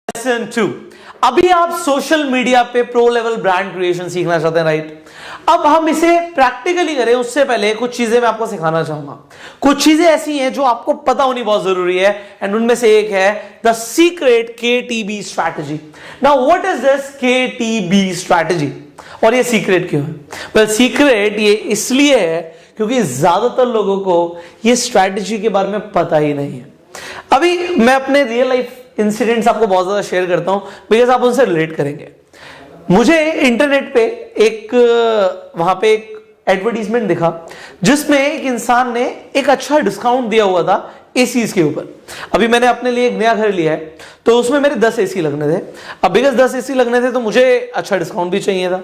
Lesson 2। अभी आप social media पे प्रो लेवल ब्रांड क्रिएशन सीखना चाहते हैं, राइट? अब हम इसे प्रैक्टिकली करें उससे पहले कुछ चीजें मैं आपको सिखाना चाहूंगा। कुछ चीजें ऐसी हैं जो आपको पता होनी बहुत जरूरी है, एंड उनमें से एक है the secret KTB strategy. Now what is this KTB strategy, और ये सीक्रेट क्यों है? वेल, सीक्रेट ये इसलिए है क्योंकि ज्यादातर लोगों को ये स्ट्रैटेजी के बारे में पता ही नहीं है। अभी मैं अपने रियल लाइफ इंसिडेंट्स आपको बहुत ज्यादा शेयर करता हूं बिकॉज आप उनसे रिलेट करेंगे। मुझे इंटरनेट पे वहां पे एक एडवर्टीजमेंट दिखा जिसमें एक इंसान ने एक अच्छा डिस्काउंट दिया हुआ था एसीज के ऊपर। अभी मैंने अपने लिए एक नया घर लिया है तो उसमें मेरे 10 एसी लगने थे। अब बिकॉज 10 एसी लगने थे तो मुझे अच्छा डिस्काउंट भी चाहिए था।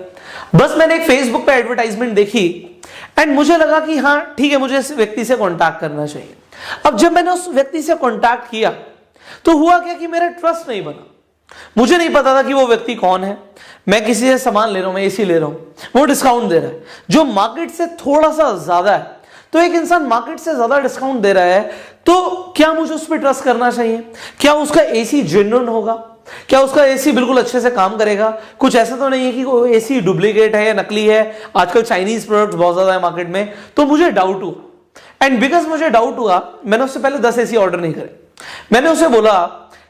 बस मैंने एक फेसबुक पे एडवर्टाइजमेंट देखी एंड मुझे लगा कि हाँ ठीक है, मुझे इस व्यक्ति से कॉन्टैक्ट करना चाहिए। अब जब मैंने उस व्यक्ति से कॉन्टैक्ट किया तो हुआ क्या कि मेरा ट्रस्ट नहीं बना। मुझे नहीं पता था कि वो व्यक्ति कौन है। मैं किसी से सामान ले रहा हूं, मैं एसी ले रहा हूं, वो डिस्काउंट दे रहा है जो मार्केट से थोड़ा सा ज्यादा है। तो एक इंसान मार्केट से ज्यादा डिस्काउंट दे रहा है तो क्या मुझे उस पर ट्रस्ट करना चाहिए? क्या उसका एसी जेन्युइन होगा? क्या उसका एसी बिल्कुल अच्छे से काम करेगा? कुछ ऐसा तो नहीं है कि वो एसी डुप्लीकेट है या नकली है। आजकल चाइनीज प्रोडक्ट बहुत ज्यादा है मार्केट में। तो मुझे डाउट हुआ, एंड बिकॉज मुझे डाउट हुआ मैंने उससे पहले 10 एसी ऑर्डर नहीं करे। मैंने उसे बोला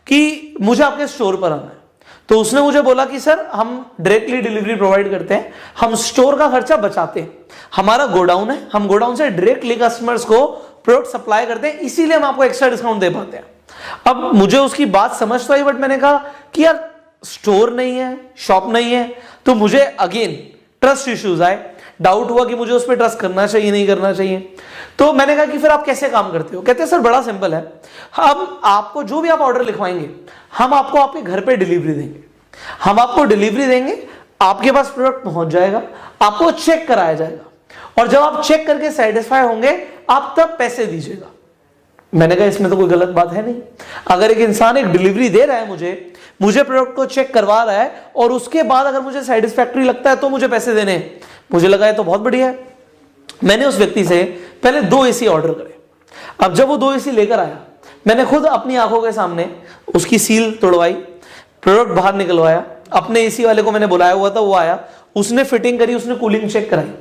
कि मुझे आपके स्टोर पर आना है। तो उसने मुझे बोला कि सर हम डायरेक्टली डिलीवरी प्रोवाइड करते हैं, हम स्टोर का खर्चा बचाते हैं, हमारा गोडाउन है, हम गोडाउन से डायरेक्टली कस्टमर्स को प्रोडक्ट सप्लाई करते हैं, इसीलिए हम आपको एक्स्ट्रा डिस्काउंट दे पाते हैं। अब मुझे उसकी बात समझ तो आई, बट मैंने कहा कि यार स्टोर नहीं है, शॉप नहीं है, तो मुझे अगेन ट्रस्ट इश्यूज आए। डाउट हुआ कि मुझे उस पर ट्रस्ट करना चाहिए नहीं करना चाहिए। तो मैंने कहा कि फिर आप कैसे काम करते हो? कहते हैं सर बड़ा सिंपल है, हम आपको जो भी आप ऑर्डर लिखवाएंगे हम आपको आपके घर पे डिलीवरी देंगे। हम आपको डिलीवरी देंगे, आपके पास प्रोडक्ट पहुंच जाएगा, आपको चेक कराया जाएगा और जब आप चेक करके सेटिस्फाई होंगे आप तब पैसे दीजिएगा। मैंने कहा इसमें तो कोई गलत बात है नहीं। अगर एक इंसान एक डिलीवरी दे रहा है, मुझे प्रोडक्ट को चेक करवा रहा है और उसके बाद अगर मुझे सेटिस्फैक्टरी लगता है तो मुझे पैसे देने हैं, मुझे लगा है तो बहुत बढ़िया है। मैंने उस व्यक्ति से पहले 2 एसी ऑर्डर करे। अब जब वो 2 एसी लेकर आया मैंने खुद अपनी आंखों के सामने उसकी सील तोड़वाई, प्रोडक्ट बाहर निकलवाया, अपने एसी वाले को मैंने बुलाया हुआ था, वो आया, उसने फिटिंग करी, उसने कूलिंग चेक कराई।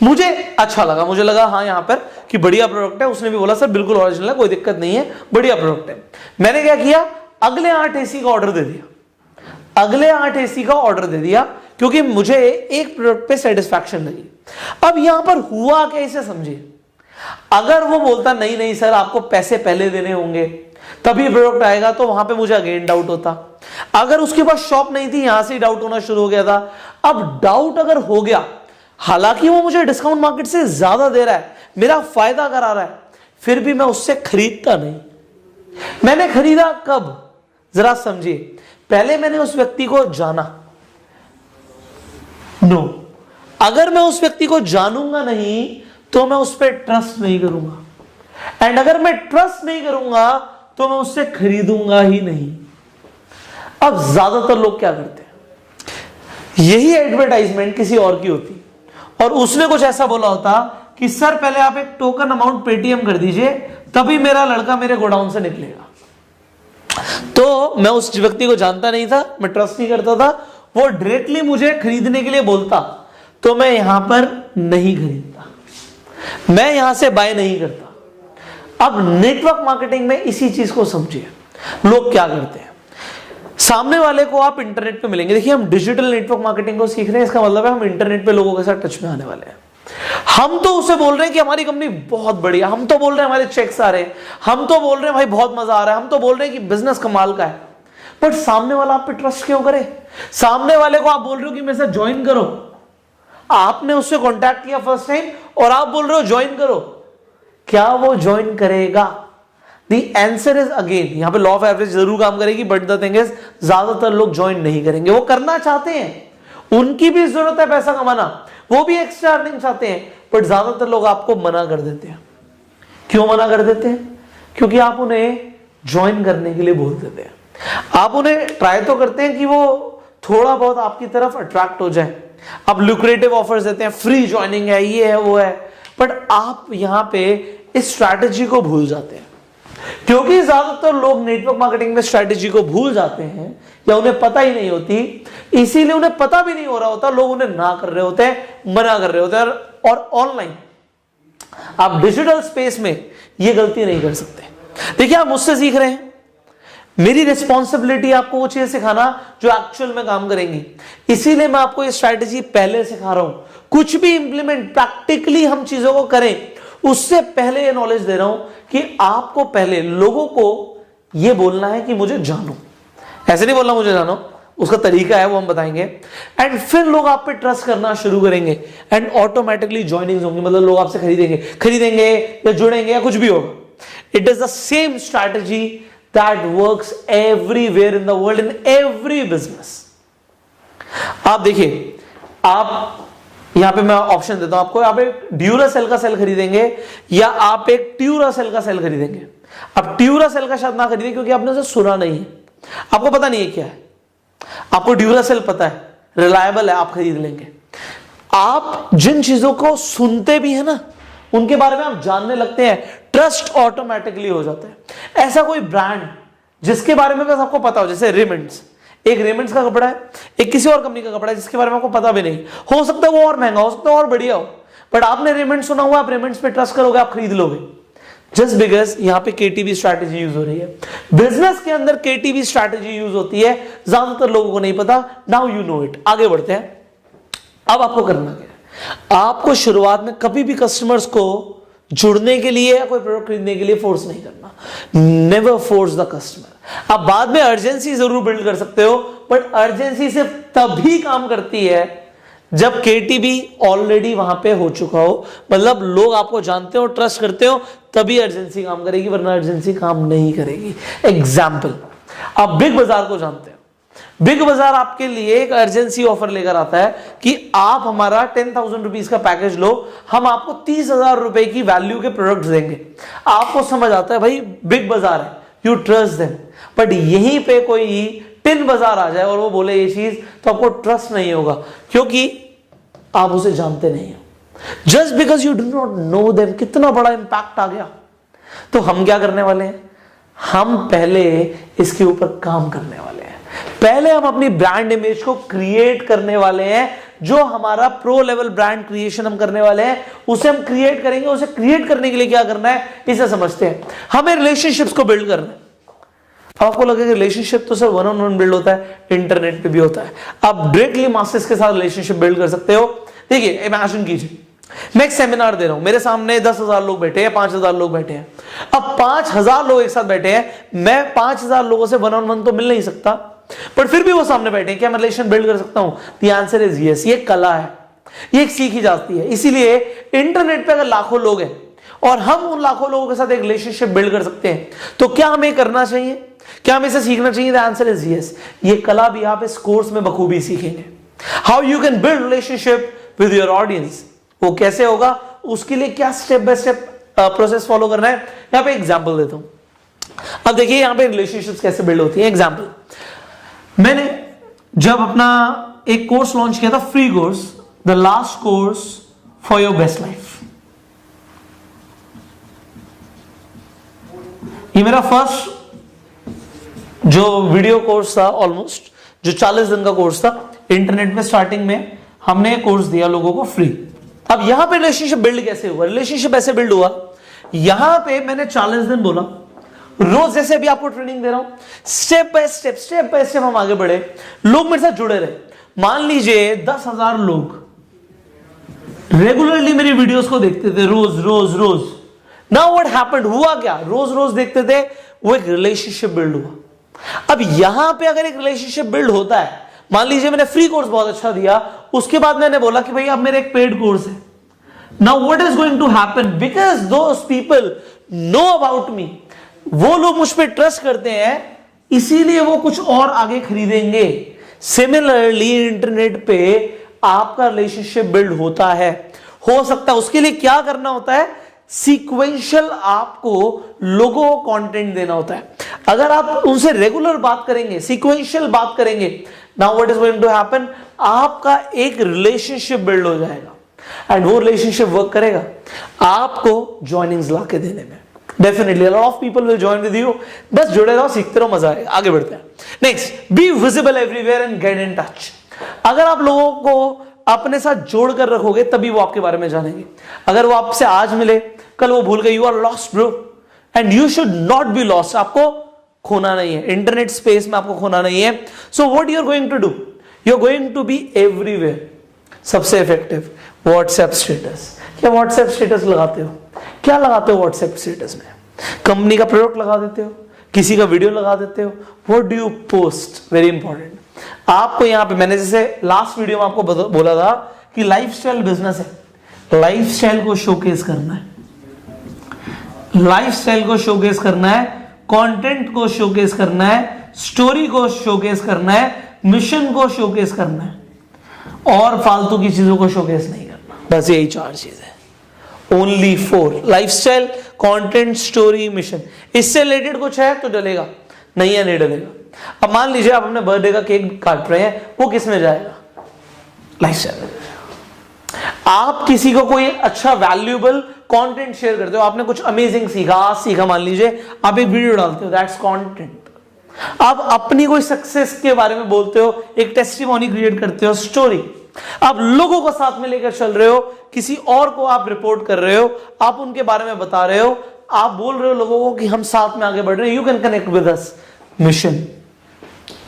मुझे अच्छा लगा, मुझे लगा हाँ यहाँ पर कि बढ़िया प्रोडक्ट है। उसने भी बोला सर बिल्कुल ओरिजिनल है, कोई दिक्कत नहीं है, बढ़िया प्रोडक्ट है। मैंने क्या किया, अगले 8 एसी का ऑर्डर दे दिया। अगले 8 एसी का ऑर्डर दे दिया क्योंकि मुझे एक प्रोडक्ट पे सेटिस्फैक्शन लगी। अब यहां पर हुआ क्या इसे समझिए। अगर वो बोलता नहीं नहीं सर आपको पैसे पहले देने होंगे तभी प्रोडक्ट आएगा, तो वहां पे मुझे अगेन डाउट होता। अगर उसके पास शॉप नहीं थी, यहां से डाउट होना शुरू हो गया था। अब डाउट अगर हो गया, हालांकि वो मुझे डिस्काउंट मार्केट से ज्यादा दे रहा है, मेरा फायदा करा रहा है, फिर भी मैं उससे खरीदता नहीं। मैंने खरीदा कब, जरा समझिए। पहले मैंने उस व्यक्ति को जाना। अगर मैं उस व्यक्ति को जानूंगा नहीं तो मैं उस पर ट्रस्ट नहीं करूंगा, एंड अगर मैं ट्रस्ट नहीं करूंगा तो मैं उससे खरीदूंगा ही नहीं। अब ज्यादातर लोग क्या करते हैं, यही एडवर्टाइजमेंट किसी और की होती और उसने कुछ ऐसा बोला होता कि सर पहले आप एक टोकन अमाउंट पेटीएम कर दीजिए तभी मेरा लड़का मेरे गोडाउन से निकलेगा। तो मैं उस व्यक्ति को जानता नहीं था, मैं ट्रस्ट नहीं करता था, वो डायरेक्टली मुझे खरीदने के लिए बोलता तो मैं यहां पर नहीं खरीदता, मैं यहां से बाय नहीं करता। अब नेटवर्क मार्केटिंग में इसी चीज को समझिए। लोग क्या करते हैं, सामने वाले को आप इंटरनेट पे मिलेंगे। देखिए हम डिजिटल नेटवर्क मार्केटिंग को सीख रहे हैं, इसका मतलब है हम इंटरनेट पे लोगों के साथ टच में आने वाले हैं। हम तो उसे बोल रहे हैं कि हमारी कंपनी बहुत बढ़िया, हम तो बोल रहे हैं हमारे चेक्स आ रहे हैं, हम तो बोल रहे हैं भाई बहुत मजा आ रहा है, हम तो बोल रहे हैं कि बिजनेस कमाल का है। बट सामने वाला आप पे ट्रस्ट क्यों करे? सामने वाले को आप बोल रहे हो कि मेरे साथ ज्वाइन करो, आपने उससे कांटेक्ट किया फर्स्ट टाइम और आप बोल रहे हो ज्वाइन करो, क्या वो ज्वाइन करेगा? द आंसर इज अगेन, यहां पे लॉ ऑफ एवरेज जरूर काम करेगी, बट द थिंग इज ज्यादातर लोग ज्वाइन नहीं करेंगे। वो करना चाहते हैं, उनकी भी जरूरत है पैसा कमाना, वो भी एक्स्ट्रा अर्निंग चाहते हैं, बट ज्यादातर लोग आपको मना कर देते हैं। क्यों मना कर देते हैं? क्योंकि आप उन्हें ज्वाइन करने के लिए बोल देते हैं। आप उन्हें ट्राई तो करते हैं कि वो थोड़ा बहुत आपकी तरफ अट्रैक्ट हो जाए, आप लुक्रेटिव ऑफर्स देते हैं, फ्री ज्वाइनिंग है, ये है वो है, बट आप यहां पे इस स्ट्रैटेजी को भूल जाते हैं। क्योंकि ज्यादातर लोग नेटवर्क मार्केटिंग में स्ट्रैटेजी को भूल जाते हैं या उन्हें पता ही नहीं होती, इसीलिए उन्हें पता भी नहीं हो रहा होता, लोग उन्हें ना कर रहे होते हैं, मना कर रहे होते हैं। और ऑनलाइन आप डिजिटल स्पेस में ये गलती नहीं कर सकते। देखिए, आप मुझसे सीख रहे हैं, मेरी रिस्पॉन्सिबिलिटी आपको वो चीजें सिखाना जो एक्चुअल में काम करेंगी, इसीलिए मैं आपको ये स्ट्रैटेजी पहले सिखा रहा हूं। कुछ भी इंप्लीमेंट प्रैक्टिकली हम चीजों को करें उससे पहले ये नॉलेज दे रहा हूं कि आपको पहले लोगों को ये बोलना है कि मुझे जानो। ऐसे नहीं बोलना मुझे जानो, उसका तरीका है वो हम बताएंगे। एंड फिर लोग आप पे ट्रस्ट करना शुरू करेंगे एंड ऑटोमेटिकली ज्वाइनिंग्स होंगी, मतलब लोग आपसे खरीदेंगे या जुड़ेंगे या कुछ भी होगा। It is the same strategy that works everywhere in the world, in every business. आप देखिए, आप यहां पे मैं ऑप्शन देता हूं आपको, आप एक ड्यूरासेल का सेल खरीदेंगे या आप एक ट्यूरासेल का सेल खरीदेंगे। आप ट्यूरासेल का शायद ना खरीदें क्योंकि आपने उसे सुना नहीं है, आपको पता नहीं है क्या है। आपको ड्यूरासेल पता है, रिलायबल है, आप खरीद लेंगे। आप जिन चीजों को सुनते भी है ना, उनके बारे में आप जानने लगते हैं, ट्रस्ट ऑटोमेटिकली हो जाता है। ऐसा कोई ब्रांड जिसके बारे में बस आपको पता हो, जैसे रेमंड्स, एक रेमंड्स का कपड़ा है, एक किसी और कंपनी का कपड़ा है जिसके बारे में आपको पता भी नहीं, हो सकता है वो और महंगा हो सकता है और बढ़िया हो, बट आपने रेमंड्स सुना हुआ, आप रेमंड्स पे ट्रस्ट करोगे, आप खरीद लोगे, जस्ट बिकॉज यहां पे केटीवी स्ट्रैटेजी यूज हो रही है। बिजनेस के अंदर केटीवी स्ट्रैटेजी यूज होती है, ज्यादातर लोगों को नहीं पता। Now you know it. आगे बढ़ते हैं। अब आपको करना क्या है, आपको शुरुआत में कभी भी कस्टमर्स को जुड़ने के लिए या कोई प्रोडक्ट खरीदने के लिए फोर्स नहीं करना। Never force the customer. आप बाद में अर्जेंसी जरूर बिल्ड कर सकते हो, बट अर्जेंसी सिर्फ तभी काम करती है जब केटीबी ऑलरेडी वहां पे हो चुका हो, मतलब लोग आपको जानते हो, ट्रस्ट करते हो, तभी अर्जेंसी काम करेगी, वरना अर्जेंसी काम नहीं करेगी। एग्जाम्पल, आप बिग बाजार को जानते हो। बिग बाजार आपके लिए एक अर्जेंसी ऑफर लेकर आता है कि आप हमारा 10,000 रुपीज का पैकेज लो, हम आपको 30,000 रुपए की वैल्यू के प्रोडक्ट देंगे। आपको समझ आता है भाई बिग बाजार है, यू ट्रस्ट देम, बट यहीं पे कोई टिन बाजार आ जाए और वो बोले ये चीज, तो आपको ट्रस्ट नहीं होगा क्योंकि आप उसे जानते नहीं हो। Just because you do not know them. कितना बड़ा इंपैक्ट आ गया। तो हम क्या करने वाले हैं, हम पहले इसके ऊपर काम करने वाले हैं। पहले हम अपनी ब्रांड इमेज को क्रिएट करने वाले हैं। जो हमारा प्रो लेवल ब्रांड क्रिएशन हम करने वाले हैं, उसे हम क्रिएट करेंगे। उसे क्रिएट करने के लिए क्या करना है, इसे समझते हैं। हमें रिलेशनशिप्स को बिल्ड करना है। आपको लगेगा रिलेशनशिप तो सिर्फ 1-on-1 बिल्ड होता है, इंटरनेट पे भी होता है। आप डायरेक्टली मास्टर्स के साथ रिलेशनशिप बिल्ड कर सकते हो। देखिए, इमेजिन कीजिए मैं एक सेमिनार दे रहा हूं, मेरे सामने 10,000 लोग बैठे हैं, 5,000 लोग बैठे हैं। अब 5,000 लोग एक साथ बैठे हैं, मैं 5,000 लोगों से 1-on-1 तो मिल नहीं सकता, पर फिर भी वो सामने बैठे हैं, क्या मैं रिलेशन बिल्ड कर सकता हूं? The answer is yes. ये कला है, ये एक सीखी जाती है। इसीलिए इंटरनेट पे अगर लाखों लोग हैं और हम उन लाखों लोगों के साथ एक रिलेशनशिप बिल्ड कर सकते हैं, तो क्या हमें करना चाहिए, क्या हमें इसे सीखना चाहिए? The answer is yes. ये कला भी आप इस कोर्स में बखूबी सीखेंगे। How you can build relationship with your audience, वो कैसे होगा, उसके लिए क्या step by step process follow करना है, यहां पे एग्जांपल देता हूं। अब देखिए यहां पे रिलेशनशिप्स कैसे बिल्ड होती है। एग्जांपल, मैंने जब अपना एक कोर्स लॉन्च किया था, free course, the last course for your best life. ये मेरा फर्स्ट जो वीडियो कोर्स था, ऑलमोस्ट जो 40 दिन का कोर्स था, इंटरनेट में स्टार्टिंग में हमने कोर्स दिया लोगों को फ्री। अब यहां पे रिलेशनशिप बिल्ड कैसे हुआ? रिलेशनशिप ऐसे बिल्ड हुआ, यहां पे मैंने 40 दिन बोला, रोज जैसे अभी आपको ट्रेनिंग दे रहा हूं, स्टेप बाय स्टेप हम आगे बढ़े, लोग मेरे साथ जुड़े रहे। मान लीजिए 10,000 लोग रेगुलरली मेरी वीडियोस को देखते थे, रोज। नाउ व्हाट हैपेंड, हुआ क्या, रोज देखते थे, वो एक रिलेशनशिप बिल्ड हुआ। अब यहां पे अगर एक रिलेशनशिप बिल्ड होता है, मान लीजिए मैंने फ्री कोर्स बहुत अच्छा दिया, उसके बाद मैंने बोला कि भाई अब मेरा एक पेड कोर्स है। Now what is going to happen, because those people know about me, वो लोग मुझ पर ट्रस्ट करते हैं, इसीलिए वो कुछ और आगे खरीदेंगे। सिमिलरली इंटरनेट पे आपका रिलेशनशिप बिल्ड होता है। हो सकता है उसके लिए क्या करना होता है, सीक्वेंशियल आपको लोगों को कंटेंट देना होता है। अगर आप उनसे रेगुलर बात करेंगे, सीक्वेंशियल बात करेंगे, now what is going to happen, आपका एक रिलेशनशिप बिल्ड हो जाएगा एंड वो रिलेशनशिप वर्क करेगा आपको ज्वाइनिंग्स लाके देने में। Definitely a lot of people will join with you. बस जुड़े रहो, सीखते रहो, मजा आएगा। आगे बढ़ते हैं। Next, B visible everywhere and get in touch. अगर आप लोगों को अपने साथ जोड़ कर रखोगे तभी वो आपके बारे में जानेंगे। अगर वो आपसे आज मिले, कल वो भूल गए, you are lost bro, and you should not be lost. आपको खोना नहीं है, इंटरनेट स्पेस में आपको खोना नहीं है। So what you are going to do, you are going to be everywhere. सबसे इफेक्टिव व्हाट्सएप स्टेटस। क्या व्हाट्सएप स्टेटस लगाते हो? क्या लगाते हो व्हाट्सएप स्टेटस में? कंपनी का प्रोडक्ट लगा देते हो, किसी का वीडियो लगा देते हो, what do you post? Very important. आपको यहां पे मैंने जैसे लास्ट वीडियो में आपको बोला था कि लाइफस्टाइल बिजनेस है, लाइफस्टाइल को शोकेस करना है, लाइफस्टाइल को शोकेस करना है, कंटेंट को शोकेस करना है, स्टोरी को शोकेस करना है, मिशन को शोकेस करना है, और फालतू की चीजों को शोकेस नहीं करना। बस यही 4 चीजें, only 4, lifestyle, content, story, mission. इससे रिलेटेड कुछ है तो डलेगा, नहीं है नहीं डलेगा। अब मान लीजिए आप अपने बर्थडे का केक काट रहे हैं, वो किस में जाएगा? लाइफस्टाइल में। आप किसी को कोई अच्छा वैल्यूएबल कंटेंट शेयर करते हो, आपने कुछ अमेजिंग सीखा, आज सीखा, मान लीजिए आप एक वीडियो डालते हो, दैट्स कंटेंट। आप अपनी कोई सक्सेस के बारे में बोलते हो, एक टेस्टिमोनी क्रिएट करते हो, स्टोरी। आप लोगों को साथ में लेकर चल रहे हो, किसी और को आप रिपोर्ट कर रहे हो, आप उनके बारे में बता रहे हो, आप बोल रहे हो लोगों को कि हम साथ में आगे बढ़ रहे हैं, you can connect with us, mission.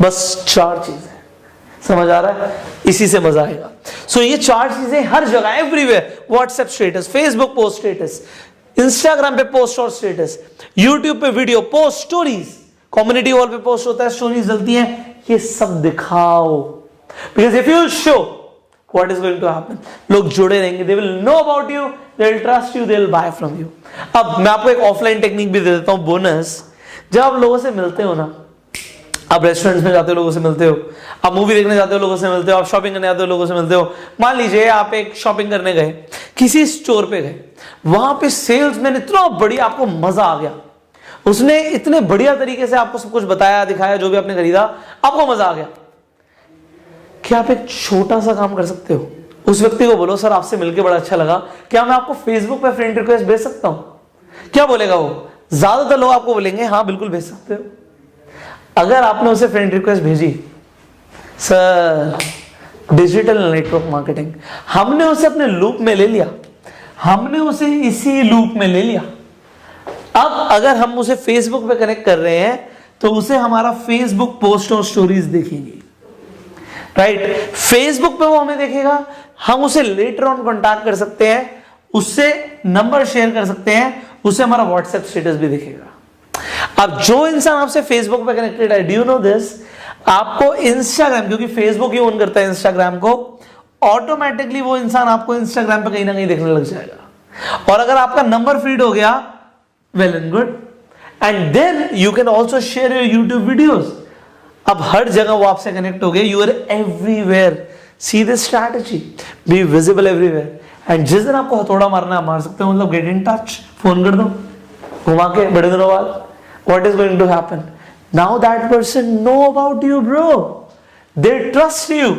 बस 4 चीजें, समझ आ रहा है? इसी से मजा आएगा। सो ये 4 चीजें हर जगह, everywhere, WhatsApp status, Facebook post status, Instagram पे पोस्ट और स्टेटस, यूट्यूब पे video post, stories, community wall पे पोस्ट होता है, स्टोरीज चलती हैं, ये सब दिखाओ। Because if you show, what is going to happen? लोग जुड़े रहेंगे, they will know about you, they will trust you, they will buy from you. अब मैं आपको एक ऑफलाइन टेक्निक भी दे देता हूं, बोनस। जब आप लोगों से मिलते हो ना, आप रेस्टोरेंट्स में जाते हो लोगों से मिलते हो, आप मूवी देखने जाते हो लोगों से मिलते हो, आप शॉपिंग करने जाते हो लोगों से मिलते हो। मान लीजिए आप एक शॉपिंग करने गए, किसी स्टोर पे गए, वहां पे सेल्समैन इतना बढ़िया, आपको मजा आ गया, उसने इतने बढ़िया तरीके से आपको सब कुछ बताया, दिखाया, जो भी आपने खरीदा, आपको मजा आ गया। क्या आप एक छोटा सा काम कर सकते हो? उस व्यक्ति को बोलो, सर आपसे मिलकर बड़ा अच्छा लगा, क्या मैं आपको फेसबुक पे फ्रेंड रिक्वेस्ट भेज सकता हूं? क्या बोलेगा वो? ज्यादातर लोग आपको बोलेंगे हाँ बिल्कुल भेज सकते हो। अगर आपने उसे फ्रेंड रिक्वेस्ट भेजी, सर डिजिटल नेटवर्क मार्केटिंग, हमने उसे अपने लूप में ले लिया, हमने उसे इसी लूप में ले लिया। अब अगर हम उसे फेसबुक पे कनेक्ट कर रहे हैं तो उसे हमारा फेसबुक पोस्ट और स्टोरीज देखेंगी, राइट? फेसबुक पे वो हमें देखेगा, हम उसे लेटर ऑन कॉन्टैक्ट कर सकते हैं, उससे नंबर शेयर कर सकते हैं, उसे हमारा व्हाट्सएप स्टेटस भी दिखेगा। अब जो इंसान आपसे फेसबुक पे कनेक्टेड है, डू यू नो दिस, आपको इंस्टाग्राम, क्योंकि फेसबुक ही ओन करता है इंस्टाग्राम को, ऑटोमेटिकली वो इंसान आपको इंस्टाग्राम पे कहीं ना कहीं देखने लग जाएगा। और अगर आपका नंबर फीड हो गया, well and good, and then you can also share your YouTube videos. अब हर जगह वो आपसे कनेक्ट हो गए, you are everywhere. See this strategy, be visible everywhere. And जिस दिन आपको हथौड़ा मारना है, मार सकते हो, मतलब गेट इन टच, फोन कर दो घुमा के बड़े दिनों बाद। What is going to happen? Now that person know about you, bro. They trust you.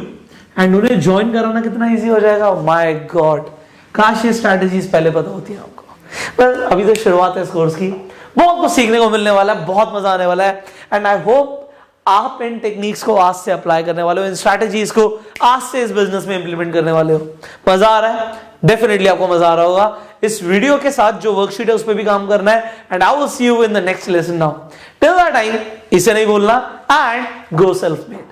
And उन्हें ज्वाइन कराना कितना इजी हो जाएगा। My God, काश ये स्ट्रैटेजीज पहले पता होती है आपको। Well, अभी तो शुरुआत है इस कोर्स की, बहुत कुछ सीखने को मिलने वाला है, बहुत मजा आने वाला है। एंड आई होप आप इन टेक्निक्स को आज से अप्लाई करने वाले हो, इन स्ट्रैटेजीज को आज से इस बिजनेस में इंप्लीमेंट करने वाले हो। मजा आ रहा है? डेफिनेटली आपको मजा आ रहा होगा। इस वीडियो के साथ जो वर्कशीट है उस पर भी काम करना है। And I will see you in the next lesson now. Till that time इसे नहीं भूलना, एंड गो सेल्फ मेड।